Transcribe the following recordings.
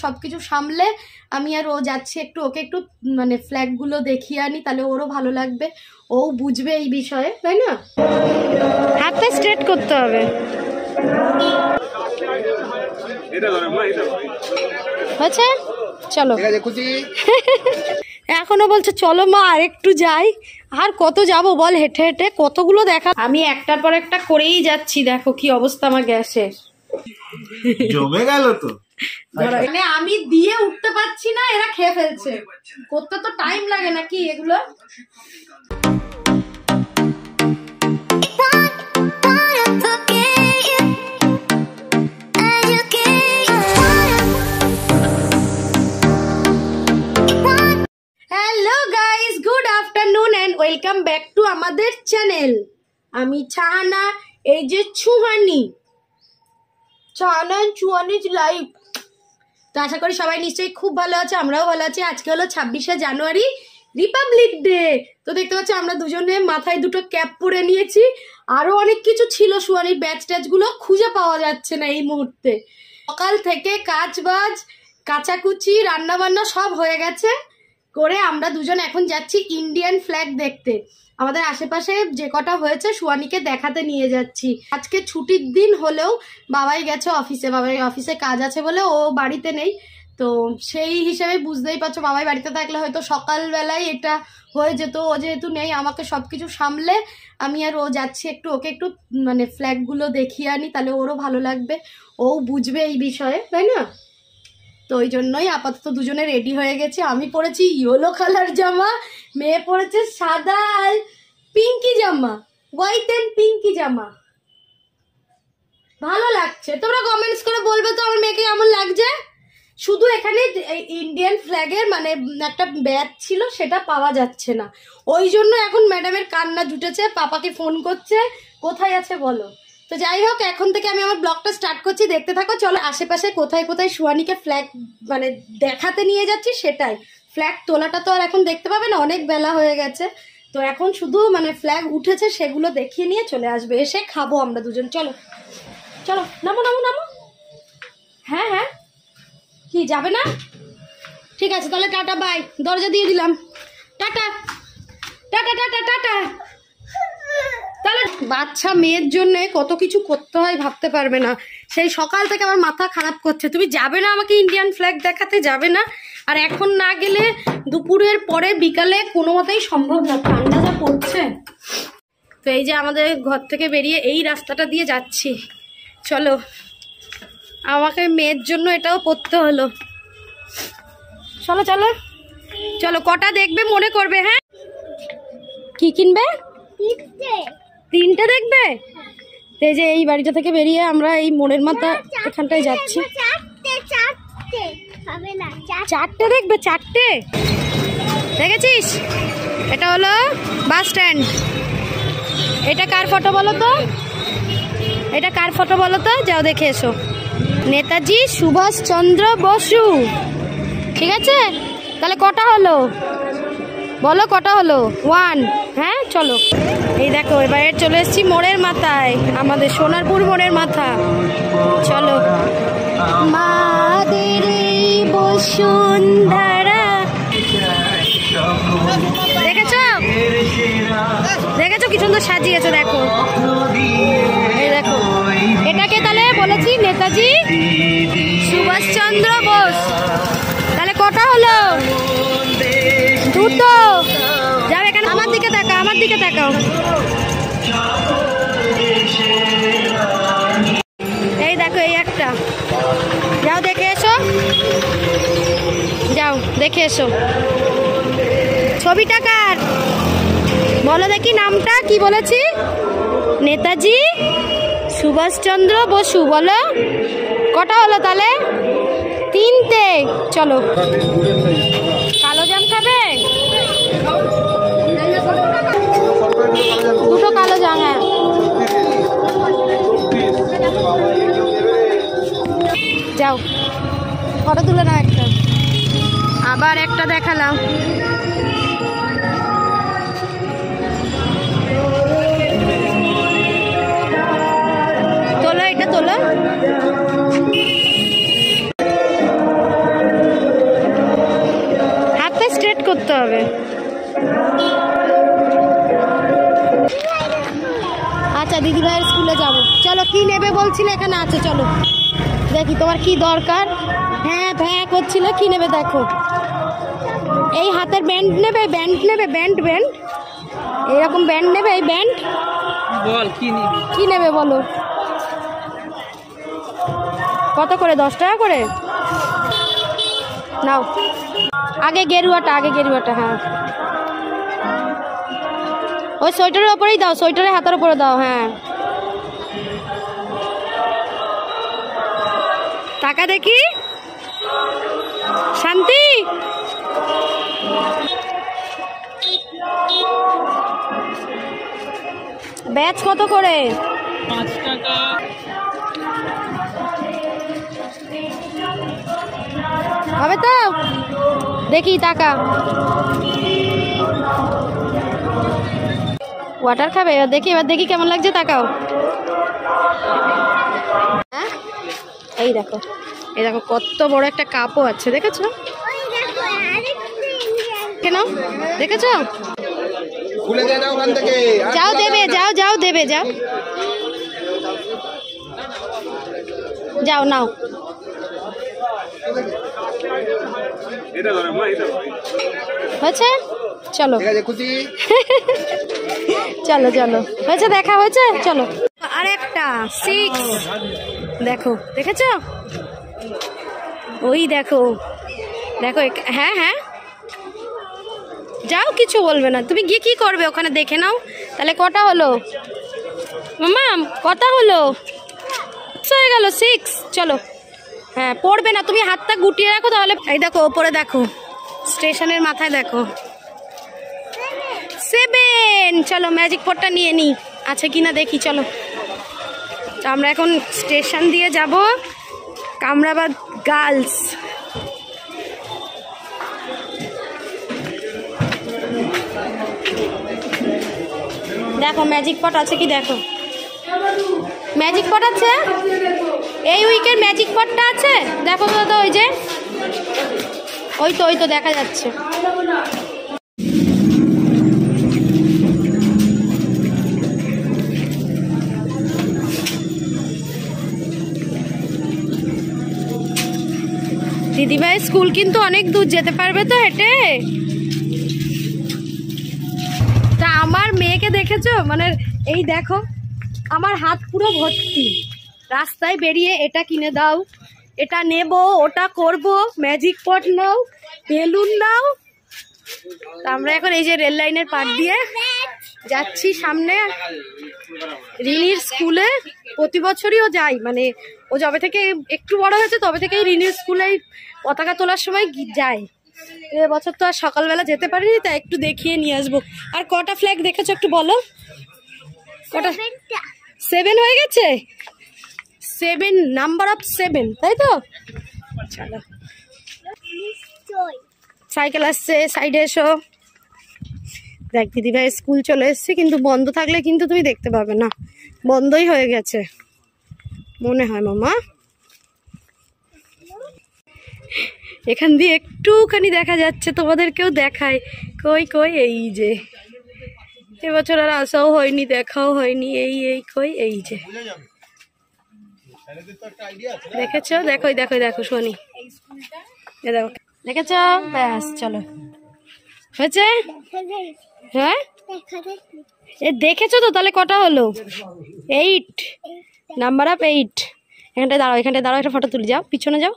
সবকিছু সামলে আমি আর ও যাচ্ছি একটু ওকে একটু মানে ফ্ল্যাগ গুলো দেখিয়ে আনি, তাহলে ওরও ভালো লাগবে, ও বুঝবে এই বিষয়ে, তাই না? হাতটা স্ট্রেট করতে হবে। আচ্ছা চলো। এখনো বলছে চলো মা আর একটু যাই। আর কত যাবো বল, হেঁটে হেঁটে কতগুলো দেখা। আমি একটার পর একটা করেই যাচ্ছি, দেখো কি অবস্থা আমার গ্যাসের, জমে গেল তো। মানে আমি দিয়ে উঠতে পারছি না, এরা খেয়ে ফেলছে। করতে তো টাইম লাগে নাকি এগুলো। Hello guys, good afternoon and welcome back to আমাদের চ্যানেল। আমি চাহানা, এই যে চুহানি লাইভ। তো আশা করি সবাই নিশ্চয়ই খুব ভালো আছে, আমরাও ভালো আছি। আজকে হলো 26শে জানুয়ারি, রিপাবলিক ডে। তো দেখতে পাচ্ছ আমরা দুজনে মাথায় দুটো ক্যাপ পরে নিয়েছি। আরো অনেক কিছু ছিল, সুয়ানির ব্যাচ ট্যাচ গুলো খুঁজে পাওয়া যাচ্ছে না এই মুহূর্তে। সকাল থেকে কাজ বাজ কাচাকুচি রান্না বান্না সব হয়ে গেছে করে আমরা দুজন এখন যাচ্ছি ইন্ডিয়ান ফ্ল্যাগ দেখতে। আমাদের আশেপাশে যে কটা হয়েছে সুয়ানিকে দেখাতে নিয়ে যাচ্ছি। আজকে ছুটির দিন হলেও বাবাই গেছে অফিসে, বাবাই অফিসে কাজ আছে বলে ও বাড়িতে নেই। তো সেই হিসেবে বুঝতেই পারছো, বাবাই বাড়িতে থাকলে হয়তো সকালবেলায় এটা হয়ে যেত। ও যেহেতু নেই, আমাকে সবকিছু সামলে আমি আর ও যাচ্ছি একটু ওকে একটু মানে ফ্ল্যাগ গুলো দেখিয়ে আনি, তাহলে ওরও ভালো লাগবে, ও বুঝবে এই বিষয়ে, তাই না? তো ওই জন্যই আপাতত দুজনে রেডি হয়ে গেছে। আমি পরেছি ইয়েলো কালার জামা, মেয়ে পরেছে সাদা আর পিঙ্কি জামা, হোয়াইট এন্ড পিঙ্কি জামা। ভালো লাগছে, তোমরা কমেন্টস করে বলবে তো আমার মেয়েকে কেমন লাগছে। শুধু এখানে ইন্ডিয়ান ফ্ল্যাগের মানে একটা ব্যাচ ছিল, সেটা পাওয়া যাচ্ছে না, ওই জন্য এখন ম্যাডামের কান্না জুটেছে, পাপাকে ফোন করছে কোথায় আছে বলো। তো যাই হোক, এখন থেকে আমি আমার ব্লগটা স্টার্ট করছি, দেখতে থাকো। চলো আশেপাশে কোথায় কোথায় সুয়ানিকে ফ্ল্যাগ মানে দেখাতে নিয়ে যাচ্ছি সেটাই। ফ্ল্যাগ তোলাটা তো আর এখন দেখতে পাবে না, অনেক বেলা হয়ে গেছে। তো এখন শুধু মানে ফ্ল্যাগ উঠেছে সেগুলো দেখিয়ে নিয়ে চলে আসবে, এসে খাবো আমরা দুজন। চলো চলো, নামো নামো নামো। হ্যাঁ হ্যাঁ, কি যাবে না? ঠিক আছে তাহলে টাটা বাই, দরজা দিয়ে দিলাম, টাটা টাটা টাটা টাটা। তাহলে বাচ্চা মেয়ের জন্য কত কিছু করতে হয় ভাবতে পারবে না। সেই সকাল থেকে আমার মাথা খারাপ করছে, তুমি যাবে না আমাকে ইন্ডিয়ান ফ্ল্যাগ দেখাতে, যাবে না। আর এখন না গেলে দুপুরের পরে বিকালে কোনো মতেই সম্ভব না, ঠান্ডা যা পড়ছে। তো এই যে আমাদের ঘর থেকে বেরিয়ে এই রাস্তাটা দিয়ে যাচ্ছি। চলো, আমাকে মেয়ের জন্য এটাও পড়তে হলো। চলো চলো চলো, কটা দেখবে মনে করবে। হ্যাঁ, কি কিনবে? তিনটে দেখবে। এই যে এই বাড়িটা থেকে বেরিয়ে আমরা এই মোড়ের মাথা এখানটায় যাচ্ছি। চারটে দেখবে? চারটে দেখেছিস? এটা হলো বাস স্ট্যান্ড। এটা কার ফটো বলো তো? এটা কার ফটো বলো তো? যাও দেখে এসো। নেতাজি সুভাষচন্দ্র বসু। ঠিক আছে, তাহলে কটা হলো বলো, কটা হলো? 1। হ্যাঁ চলো, এই দেখো এবারে চলে এসেছি মোড়ের মাথায়, আমাদের সোনারপুর মোড়ের মাথা। চলো, মাদের বসুন্ধরা। দেখেছো দেখেছো কি সুন্দর সাজিয়েছো, দেখো এই দেখো। এটাকে তাহলে বলেছি নেতাজি সুভাষচন্দ্র বোস। তাহলে কটা হলো? 2টো। যাও এখানে, আমার দিকে তাকাও, আমার দিকে তাকাও। এই দেখো এই একটা, যাও দেখে এসো, যাও দেখে এসো। ছবিটা কার বলো দেখি, নামটা কি বলেছি? নেতাজি সুভাষচন্দ্র বসু। বলো কটা হলো তাহলে? 3টে। চলো, কালো জাম খাবে? 2টো কালো জাম। হ্যাঁ যাও, ফটো তুলে নাও একটা। আবার একটা দেখালাম। তোলো, এটা তোলো। হবে। আচ্ছা দিদি ভাইয়ের স্কুলে যাব। চলো কি নেবে বলছিলে, এখানে আছে, চলো দেখি তোমার কি দরকার। হ্যাঁ ভ্যাঁ করছিল, কি নেবে দেখো। এই হাতের ব্যান্ড নেবে, ব্যান্ড নেবে, ব্যান্ড ব্যান্ড এরকম ব্যান্ড নেবে। এই ব্যান্ড বল কি নেবে বলো। কত করে? 10 টাকা করে নাও। আগে গেরুয়াটা, আগে গেরুয়াটা। হ্যাঁ ওই সোয়েটারের ওপরেই দাও, সোয়েটারের হাতের ওপরে দাও। হ্যাঁ টাকা দেখি। শান্তি ব্যাচ কত করে? 5 টাকা। হবে তো? দেখি টাকা। ওয়াটার খাবে? এবার দেখি, এবার দেখি কেমন লাগছে, তাকাও। হ্যাঁ এই দেখো, এই দেখো কত বড় একটা কাপও আছে, দেখেছো? কেন দেখেছো? যাও দেবে, যাও যাও দেবে, যাও যাও নাও। হয়েছে? চলো চলো চলো, হয়েছে, দেখা হয়েছে, চলো। আর একটা 6 দেখো, দেখেছো? ওই দেখো দেখো। হ্যাঁ হ্যাঁ যাও, কিছু বলবে না। তুমি গিয়ে কি করবে ওখানে, দেখে নাও। তাহলে কটা হলো মামা, কটা হলো? হয়ে গেল 6। চলো। হ্যাঁ পড়বে না, তুমি হাতটা গুটিয়ে রাখো তাহলে। এই দেখো ওপরে দেখো, স্টেশনের মাথায় দেখো 7। চলো ম্যাজিক পটটা নিয়ে নিই, আছে কিনা দেখি। চলো তো আমরা এখন স্টেশন দিয়ে যাব কামরাবাদ গার্লস। দেখো ম্যাজিক পট আছে কি, দেখো ম্যাজিক পট আছে। এই উইকের ম্যাজিক পটটা আছে, দেখো তো দাদা। ওই যে ওই তো দেখা যাচ্ছে। দিদিভাই স্কুল কিন্তু অনেক দূর, যেতে পারবে তো হেঁটে? তা আমার মেয়েকে দেখেছো, মানে এই দেখো আমার হাত পুরো ভর্তি। রাস্তায় বেরিয়ে এটা কিনে দাও, এটা নেব, ওটা করব, ম্যাজিক পট নাও, বেলুন নাও। তা আমরা এখন এই যে রেল লাইনের পাশ দিয়ে যাচ্ছি সামনে রিনির স্কুলে। প্রতি বছরই ও যাই, মানে ও যবে থেকে একটু বড় হয়েছে তবে থেকেই রিনির স্কুলে পতাকা তোলার সময় যায়। এবছর তো আর সকালবেলা যেতে পারিনি, তাই একটু দেখিয়ে নিয়ে আসবো। আর কটা ফ্ল্যাগ দেখেছো একটু বলো? কটা? 7 হয়ে গেছে। 7, নাম্বার অফ 7, তাই তো? চলো, সাইকেল আসছে, সাইডে এসো। দেখ দিদিভাই স্কুল চলে এসছে, কিন্তু বন্ধ থাকলে কিন্তু তুমি দেখতে পাবে না। বন্ধই হয়ে গেছে মনে হয় মামা। এখান দিয়ে একটুখানি দেখা যাচ্ছে, তোমাদেরকেও দেখায়। কই কই, এই যে এবছর আর আসাও হয়নি, দেখাও হয়নি। এই কই, এই যে দেখেছো? দেখো দেখো দেখো শোনি, দেখো দেখেছ? ব্যাস চলো, হয়েছে। হ্যাঁ এ দেখেছো তো? তাহলে কটা হলো? 8, নাম্বার অফ 8। এখানটায় দাঁড়াও, এখানটায় দাঁড়াও, একটা ফটো তুলে যাও, পিছনে যাও।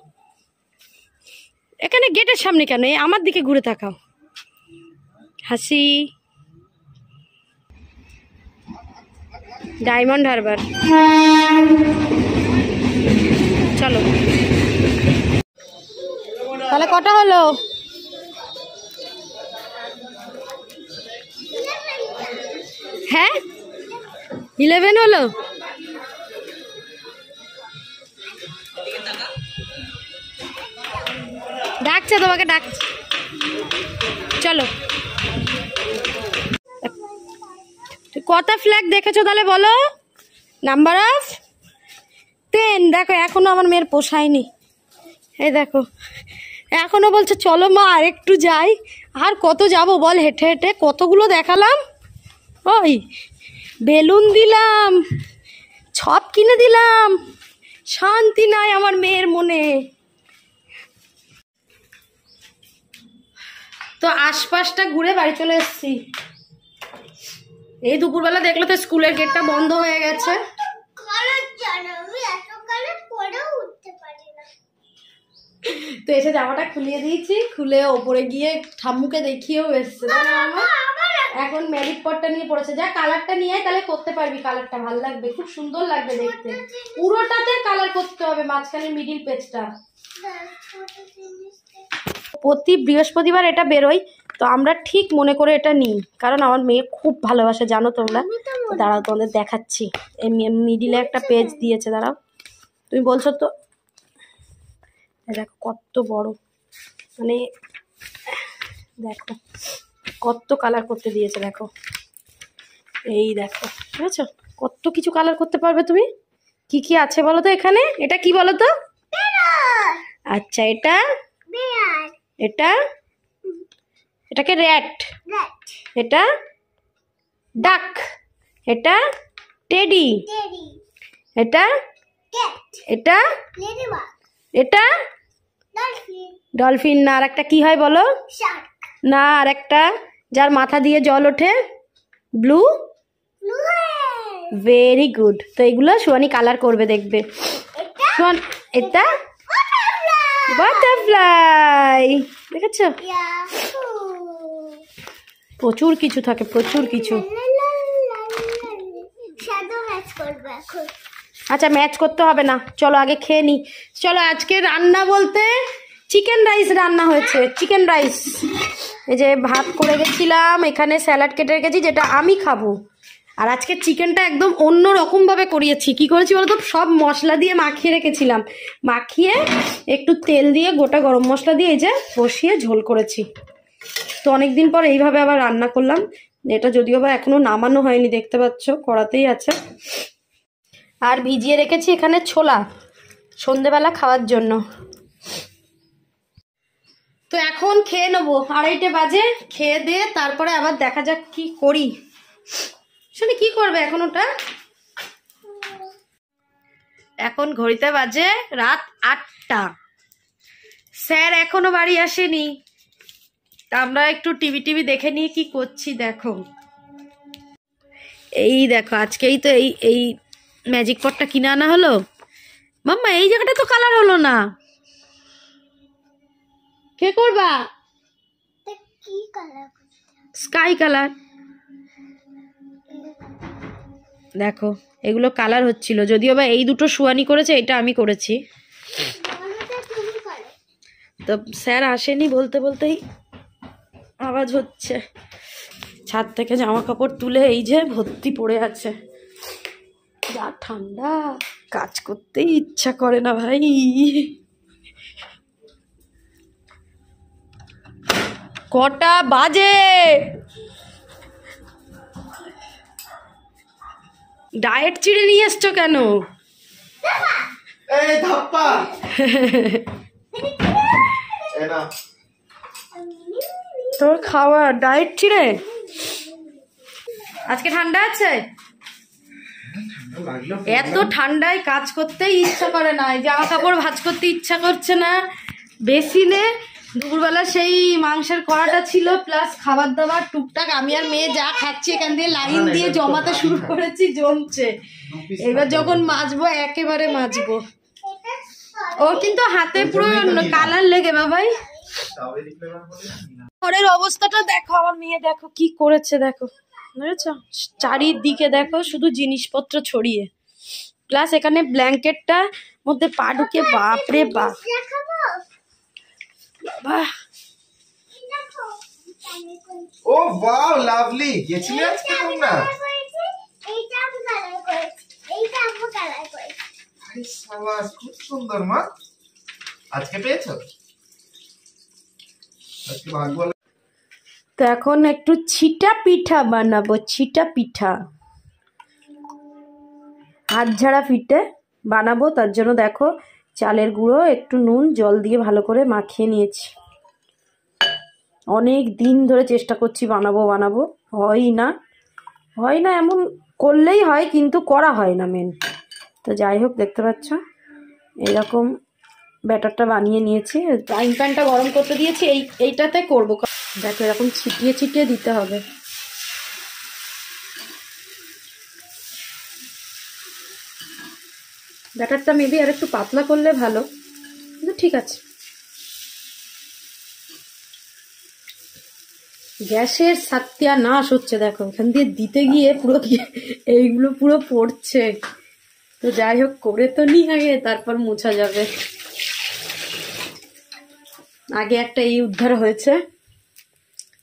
এখানে গেটের সামনে কেন? আমার দিকে ঘুরে তাকাও, হাসি। ডায়মন্ড হারবার। চলো তাহলে কটা হলো? হ্যাঁ 11 হলো। ডাকছে তোমাকে, ডাকছে। চলো কটা ফ্ল্যাগ দেখেছো তাহলে বলো? Number of 10। দেখো এখনো আমার মেয়ের পোষায়নি। এই দেখো এখনো বলছে চলো মা আর একটু যাই, আর কত যাব বল, হেঁটে হেঁটে কতগুলো দেখালাম। ওই বেলুন দিলাম, ছপ কিনে দিলাম, শান্তি নাই আমার মেয়ের মনে। তো আশপাশটা ঘুরে বাড়ি চলে এসেছি। এই দুপুরবেলা দেখলে তো স্কুলের গেটটা বন্ধ হয়ে গেছে। তো এসে জামাটা খুলিয়ে দিয়েছি, খুলে ওপরে গিয়ে ঠাম্মুকে দেখিয়েও এসছে। এখন ম্যারিড পটটা নিয়ে পড়েছে। যা কালারটা নিয়ে আয়, তাহলে করতে পারবি। কালারটা ভালো লাগবে, খুব সুন্দর লাগবে দেখতে। পুরোটাতে কালার করতে হবে, মাঝখানে মিডিল পেজটা। প্রতি বৃহস্পতিবার এটা বেরোয়, তো আমরা ঠিক মনে করে এটা নিই, কারণ আমার মেয়ে খুব ভালোবাসে, জানো তোমরা। দাঁড়াও তোমাদের দেখাচ্ছি। এই মিডিলে একটা পেজ দিয়েছে, দাঁড়াও। তুমি বলছো তো, দেখো কত বড়, মানে দেখো কত কালার করতে দিয়েছে। দেখো এই দেখো, ঠিক আছে, কত কিছু কালার করতে পারবে তুমি। কি কি আছে বলো তো এখানে? এটা কি বলো তো? আচ্ছা, এটা এটা এটাকে র্যাট, এটা ডাক, এটা টেডি, এটা এটা এটা ডলফিন। না, আর একটা কি হয় বলো? না, আর একটা যার মাথা দিয়ে জল ওঠে, ব্লু। Very good. তো এগুলো সোয়ানি কালার করবে, দেখবে। সোয়ান, এটা বাটারফ্লাই, দেখেছো? প্রচুর কিছু থাকে, প্রচুর কিছু। আচ্ছা, ম্যাচ করতে হবে না, চলো আগে খেয়ে নি। চলো, আজকে রান্না বলতে চিকেন রাইস রান্না হয়েছে। চিকেন রাইস, এই যে ভাত করে গেছিলাম, এখানে স্যালাড কেটে রেখেছি যেটা আমি খাবো। আর আজকে চিকেনটা একদম অন্য রকমভাবে করিয়েছি। কি করেছি বলতো? সব মশলা দিয়ে মাখিয়ে রেখেছিলাম, মাখিয়ে একটু তেল দিয়ে গোটা গরম মশলা দিয়ে এই যে বসিয়ে ঝোল করেছি। তো অনেকদিন পর এইভাবে আবার রান্না করলাম। এটা যদিও বা এখনো নামানো হয়নি, দেখতে পাচ্ছ কড়াতেই আছে। আর ভিজিয়ে রেখেছি এখানে ছোলা, সন্ধেবেলা খাওয়ার জন্য। তো এখন খেয়ে নেবো, 2:30 বাজে। খেয়ে দিয়ে তারপরে আবার দেখা যাক কি করি। শুনে কি করবে এখন ওটা? এখন ঘড়িতে বাজে রাত 8টা। স্যার এখনো বাড়ি আসেনি। আমরা একটু টিভি দেখে নিয়ে কি করছি দেখো। এই দেখো, আজকেই তো এই ম্যাজিক পটটা কিনে আনা হলো। মাম্মা, এই জায়গাটা তো কালার হলো না, কে করবা? Sky colour. দেখো এগুলো কালার হচ্ছিল, যদিও বা এই দুটো সুয়ানি করেছে, এটা আমি করেছি। তো স্যার আসেনি বলতে বলতেই আওয়াজ হচ্ছে। ছাদ থেকে জামা কাপড় তুলে এই যে ভর্তি পড়ে আছে। যা ঠান্ডা, কাজ করতেই ইচ্ছা করে না ভাই। কটা বাজে? ডায়েট চিড়ে নিয়ে এসছো কেন? এই ধাপ্পা তোর খাওয়া ডায়েট চিড়ে। আজকে ঠান্ডা আছে? এত ঠান্ডায় কাজ করতেই ইচ্ছা করে না, জামা কাপড় ভাঁজ করতে ইচ্ছা করছে না। বেসিনে দুপুরবেলা সেই মাংসের কড়াটা ছিল, প্লাস খাবার দাবার টুকটাক আমি আর মেয়ে যা খাচ্ছি এখান দিয়ে লাইন দিয়ে জমাতে শুরু করেছি, জমছে। এবার যখন মাজবো একেবারে মাজবো। ও কিন্তু হাতে পুরো কালার লেগে বাবাই। ঘরের অবস্থাটা দেখো, আমার মেয়ে দেখো কি করেছে, দেখো বুঝেছ? চারিদিকে দেখো শুধু জিনিসপত্র ছড়িয়ে, প্লাস এখানে ব্ল্যাঙ্কেটটা মধ্যে পা ঢুকে, বাপরে বাপ। বাহ, ও ওয়াও, লাভলি। গেছিলে আজকে তোমরা? আরে সাবাস, খুব সুন্দর মা। আজকে পেয়েছো? আজকে ভাগ্য। তো এখন একটু ছিটা পিঠা বানাবো। ছিটা পিঠা, হাত ঝাড়া পিঠে বানাবো। তার জন্য দেখো চালের গুঁড়ো, একটু নুন, জল দিয়ে ভালো করে মাখিয়ে নিয়েছি। অনেক দিন ধরে চেষ্টা করছি বানাবো বানাবো, হয় না, এমন করলেই হয় কিন্তু করা হয় না মেন। তো যাই হোক, দেখতে পাচ্ছ এরকম ব্যাটারটা বানিয়ে নিয়েছি। ফ্রাইং প্যানটা গরম করতে দিয়েছি, এইটাতে করবো। দেখো এরকম ছিটিয়ে ছিটিয়ে দিতে হবে। ব্যাটারটা মেবি আর একটু পাতলা করলে ভালো, কিন্তু ঠিক আছে। গ্যাসের সত্যানাশ হচ্ছে, দেখো এখান দিয়ে দিতে গিয়ে পুরো এইগুলো পুরো পড়ছে। তো যাই হোক, করে তো নি আগে, তারপর মোছা যাবে। আগে একটা এই উদ্ধার হয়েছে,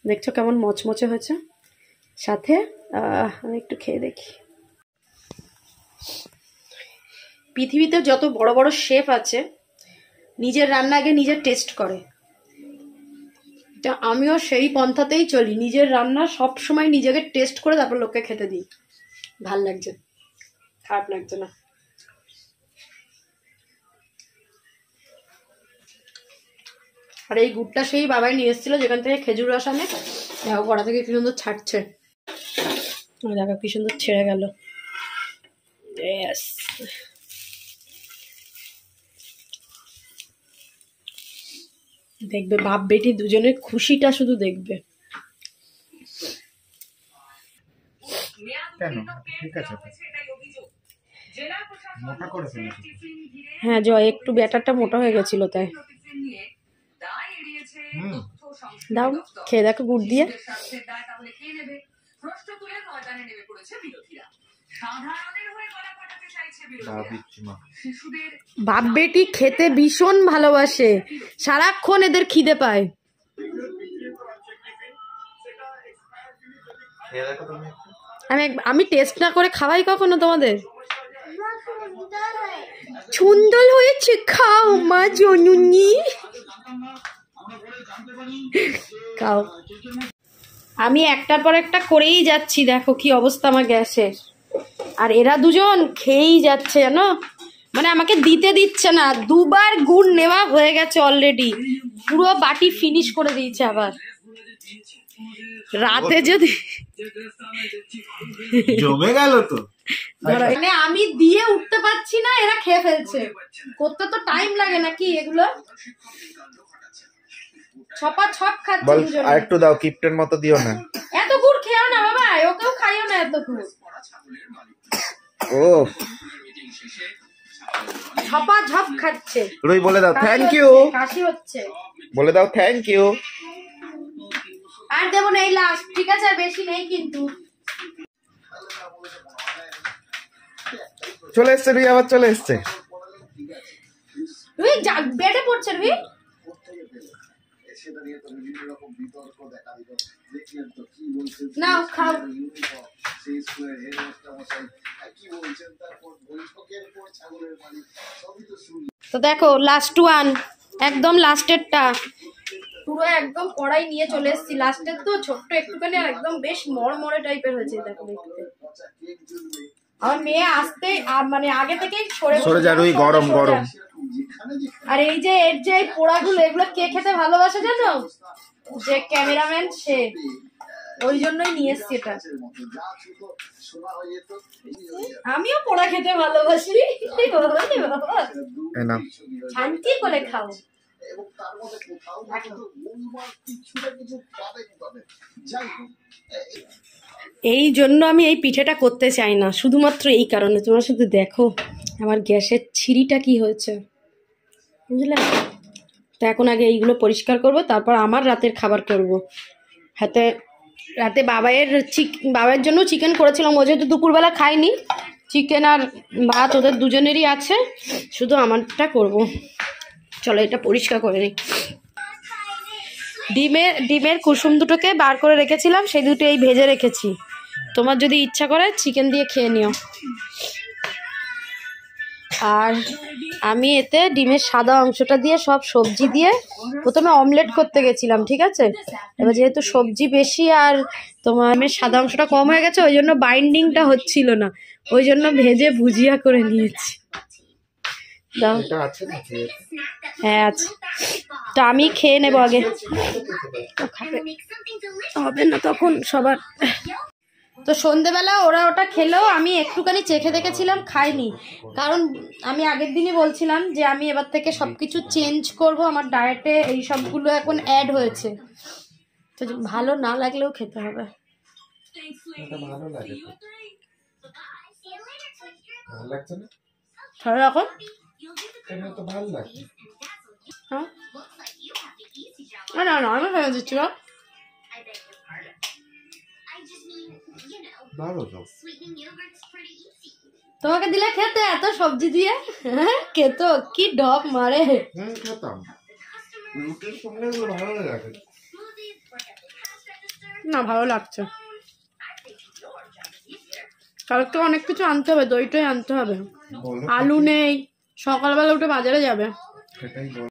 দেখছো কেমন মচমচে হয়েছে। সাথে আমি একটু খেয়ে দেখি। পৃথিবীতে যত বড় বড় শেফ আছে, নিজের রান্না আগে নিজে টেস্ট করে। তা আমিও সেই পন্থাতেই চলি, নিজের রান্না সব সময় নিজেকে টেস্ট করে তারপর লোককে খেতে দিই। ভাল লাগছে, খারাপ লাগছে না। আর এই গুড়টা সেই বাবাই নিয়ে এসেছিল যেখান থেকে খেজুর রস আনে। দেখো কড়া থেকে কি সুন্দর ছাড়ছে, দেখো কি সুন্দর ছেড়ে গেল। দেখবে বাপ বেটি দুজনের খুশিটা শুধু দেখবে। কেন ঠিক আছে তো। মোটা করে ফেলেছি। হ্যাঁ জয়, একটু ব্যাটারটা মোটা হয়ে গেছিল তাই। দাও খেয়ে দেখো গুড় দিয়ে। বাপ বেটি খেতে ভীষণ ভালোবাসে, সারাক্ষণ এদের খিদে পায়। আমি টেস্ট না করে খাওয়াই কখনো তোমাদের? সুন্দর হয়েছে, খাও মা জনুনি, খাও। আমি একটার পর একটা করেই যাচ্ছি, দেখো কি অবস্থা আমার গ্যাসের। আর এরা দুজন খেয়েই যাচ্ছে জানো, মানে আমাকে দিতে দিচ্ছে না। দুবার গুড় নেওয়া হয়ে গেছে অলরেডি, পুরো বাটি ফিনিশ করে দিয়েছে। আবার রাতে যদি জমে গেল তো, মানে আমি দিয়ে উঠতে পারছি না, এরা খেয়ে ফেলছে। করতে তো টাইম লাগে নাকি এগুলো, ছপা ছপ খাচ্ছে দুজনে। আর একটু দাও, কিপটের মতো দিও না। এত গুড় খেও না বাবা, ওকেও খাইও না এত গুড়। ও ছপা ঝপ খাচ্ছে। রুই বলে দাও থ্যাংক ইউ, কাশি হচ্ছে, বলে দাও থ্যাংক ইউ। আর দেবো না, এই লাস্ট, ঠিক আছে? আর বেশি নেই কিন্তু। চলে এসছে রুই, আবার চলে এসছে। রুই বেডে পড়ছে। রুই নাও খাও। তো দেখো লাস্ট ওয়ান, একদম লাস্টেরটা, পুরো একদম কড়াই নিয়ে চলে এসেছি। লাস্টের তো ছোট্ট একটুখানি, আর একদম বেশ মরমরে টাইপের হয়েছে। দেখো দেখতে, আমার মেয়ে আসতে মানে আগে থেকেই সরে যা রুই, গরম গরম। আর এই যে এর যে পোড়াগুলো, এগুলো কে খেতে ভালোবাসে জানো? যে ক্যামেরাম্যান, সে। ওই জন্যই নিয়ে এসছি এটা। আমিও পোড়া খেতে ভালোবাসি। শান্তি করে খাও। এই জন্য আমি এই পিঠেটা করতে চাই না, শুধুমাত্র এই কারণে। তোমরা শুধু দেখো আমার গ্যাসের ছিঁড়িটা কি হয়েছে, বুঝলে? তো এখন আগে এইগুলো পরিষ্কার করব, তারপর আমার রাতের খাবার করব। রাতে বাবার জন্য চিকেন করেছিলাম, ও যেহেতু দুপুরবেলা খাইনি, চিকেন আর ভাত ওদের দুজনেরই আছে, শুধু আমারটা করব। চলো এটা পরিষ্কার করে নিই। ডিমের কুসুম দুটোকে বার করে রেখেছিলাম, সেই দুটো এই ভেজে রেখেছি। তোমার যদি ইচ্ছা করে চিকেন দিয়ে খেয়ে নিও। আর আমি এতে ডিমের সাদা অংশটা দিয়ে সব সবজি দিয়ে প্রথমে অমলেট করতে গেছিলাম, ঠিক আছে? এবার যেহেতু সবজি বেশি আর তোমার সাদা অংশটা কম হয়ে গেছে, ওই জন্য বাইন্ডিংটা হচ্ছিল না, ওই জন্য ভেজে ভুজিয়া করে নিয়েছি। দাও। এটা আছে নাকি? হ্যাঁ আছে, তো আমি খেয়ে নেবো আগে, হবে না তখন সবার। তো সন্ধেবেলা ওরা ওটা খেলেও আমি একটুখানি চেখে দেখেছিলাম, খাইনি। কারণ আমি আগের দিনই বলছিলাম যে আমি এবার থেকে সবকিছু চেঞ্জ করব, আমার ডায়েটে এই সবগুলো এখন অ্যাড হয়েছে, তো ভালো না লাগলেও খেতে হবে। এটা ভালো লাগে তো। ভালো লাগছে না? ভালো রাখো। এটা তো ভালো লাগে। হ্যাঁ না না আমি ফেলে দিচ্ছি গো। ভালো তো। তোমাকে দিলে খেতে এত সবজি দিয়ে, খেতো কি ডব মারে। খেতাম। রুটির সঙ্গে এগুলো ভালো লাগে। না ভালো লাগছে, কালকে তো অনেক কিছু আনতে হবে, দইটাই আনতে হবে, বলো আলু নেই, সকালবেলা উঠে বাজারে যাবে। সেটাই বলো।